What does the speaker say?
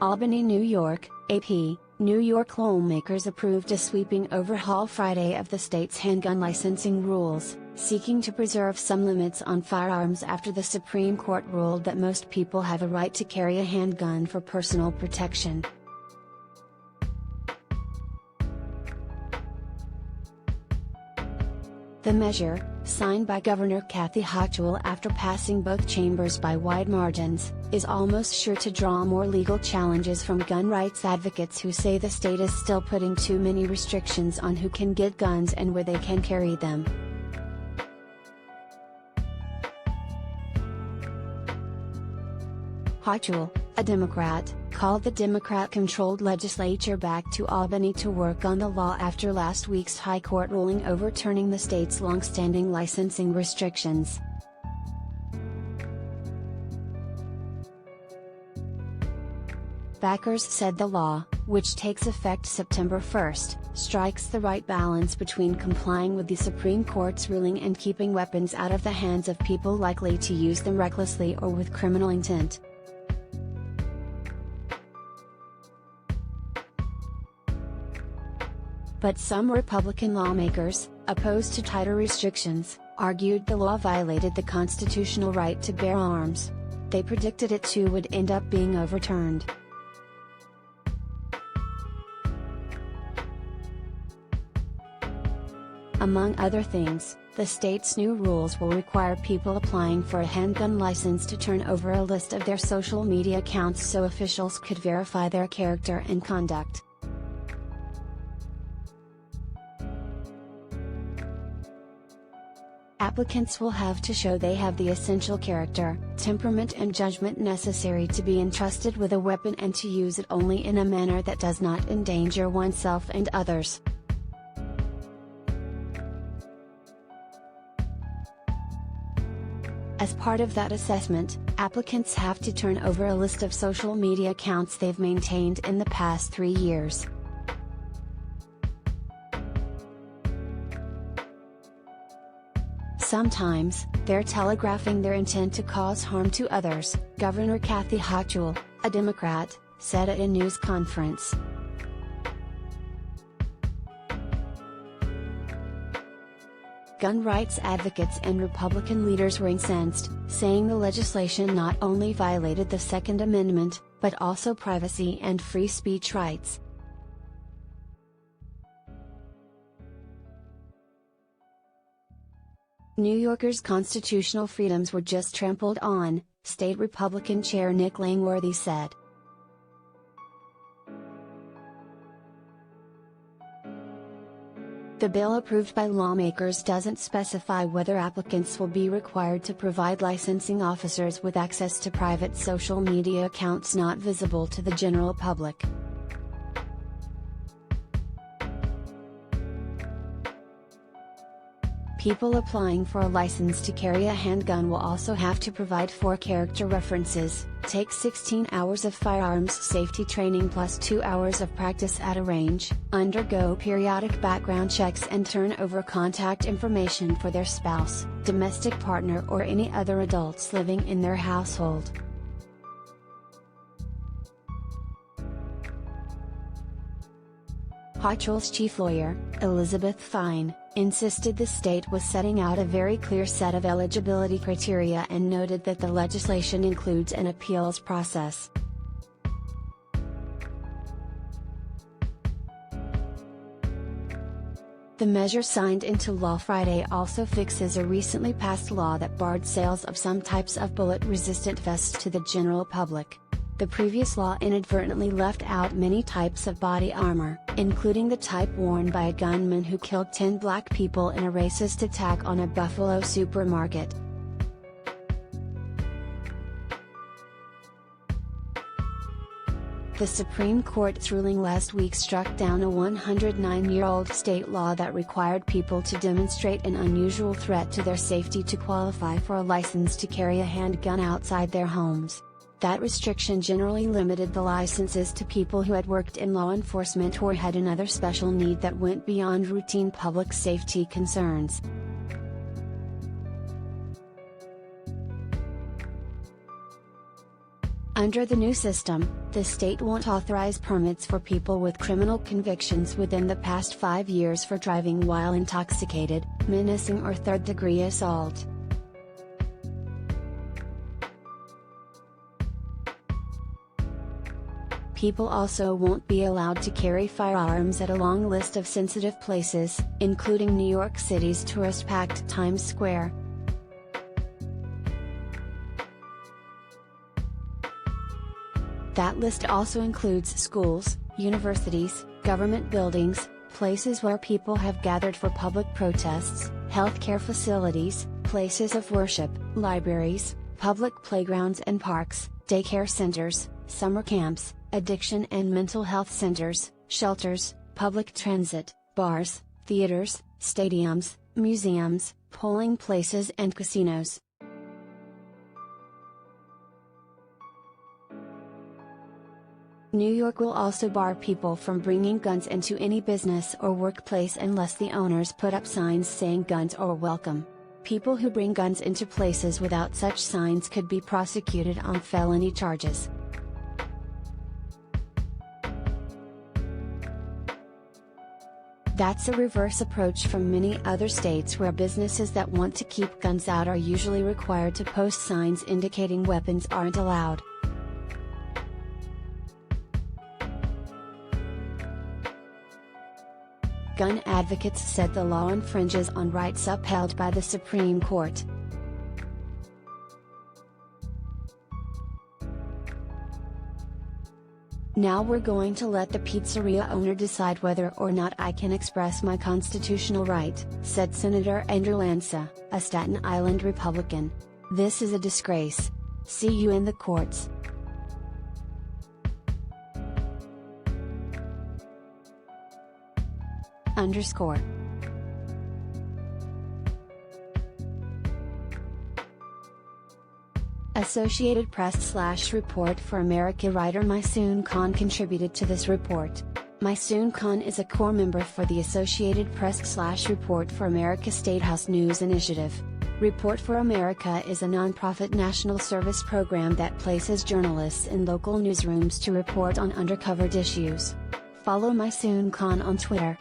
Albany, New York, AP. New York lawmakers approved a sweeping overhaul Friday of the state's handgun licensing rules, seeking to preserve some limits on firearms after the Supreme Court ruled that most people have a right to carry a handgun for personal protection. The measure, signed by Governor Kathy Hochul after passing both chambers by wide margins, is almost sure to draw more legal challenges from gun rights advocates who say the state is still putting too many restrictions on who can get guns and where they can carry them. Hochul, a Democrat, called the Democrat-controlled legislature back to Albany to work on the law after last week's high court ruling overturning the state's long-standing licensing restrictions. Backers said the law, which takes effect September 1st, strikes the right balance between complying with the Supreme Court's ruling and keeping weapons out of the hands of people likely to use them recklessly or with criminal intent. But some Republican lawmakers, opposed to tighter restrictions, argued the law violated the constitutional right to bear arms. They predicted it too would end up being overturned. Among other things, the state's new rules will require people applying for a handgun license to turn over a list of their social media accounts so officials could verify their character and conduct. Applicants will have to show they have the essential character, temperament and judgment necessary to be entrusted with a weapon and to use it only in a manner that does not endanger oneself and others. As part of that assessment, applicants have to turn over a list of social media accounts they've maintained in the past 3 years. Sometimes, they're telegraphing their intent to cause harm to others, Governor Kathy Hochul, a Democrat, said at a news conference. Gun rights advocates and Republican leaders were incensed, saying the legislation not only violated the Second Amendment, but also privacy and free speech rights. New Yorkers' constitutional freedoms were just trampled on, State Republican Chair Nick Langworthy said. The bill approved by lawmakers doesn't specify whether applicants will be required to provide licensing officers with access to private social media accounts not visible to the general public. People applying for a license to carry a handgun will also have to provide 4 character references, take 16 hours of firearms safety training plus 2 hours of practice at a range, undergo periodic background checks and turn over contact information for their spouse, domestic partner or any other adults living in their household. Hochul's chief lawyer, Elizabeth Fine, insisted the state was setting out a very clear set of eligibility criteria and noted that the legislation includes an appeals process. The measure signed into law Friday also fixes a recently passed law that barred sales of some types of bullet-resistant vests to the general public. The previous law inadvertently left out many types of body armor, including the type worn by a gunman who killed 10 black people in a racist attack on a Buffalo supermarket. The Supreme Court's ruling last week struck down a 109-year-old state law that required people to demonstrate an unusual threat to their safety to qualify for a license to carry a handgun outside their homes. That restriction generally limited the licenses to people who had worked in law enforcement or had another special need that went beyond routine public safety concerns. Under the new system, the state won't authorize permits for people with criminal convictions within the past 5 years for driving while intoxicated, menacing or third-degree assault. People also won't be allowed to carry firearms at a long list of sensitive places, including New York City's tourist-packed Times Square. That list also includes schools, universities, government buildings, places where people have gathered for public protests, healthcare facilities, places of worship, libraries, public playgrounds and parks, daycare centers, summer camps, addiction and mental health centers, shelters, public transit, bars, theaters, stadiums, museums, polling places and casinos. New York will also bar people from bringing guns into any business or workplace unless the owners put up signs saying guns are welcome. People who bring guns into places without such signs could be prosecuted on felony charges. That's a reverse approach from many other states where businesses that want to keep guns out are usually required to post signs indicating weapons aren't allowed. Gun advocates said the law infringes on rights upheld by the Supreme Court. Now we're going to let the pizzeria owner decide whether or not I can express my constitutional right, said Senator Andrew Lanza, a Staten Island Republican. This is a disgrace. See you in the courts. _ Associated Press / Report for America writer Maysoon Khan contributed to this report. Maysoon Khan is a core member for the Associated Press / Report for America State House News Initiative. Report for America is a nonprofit national service program that places journalists in local newsrooms to report on undercovered issues. Follow Maysoon Khan on Twitter.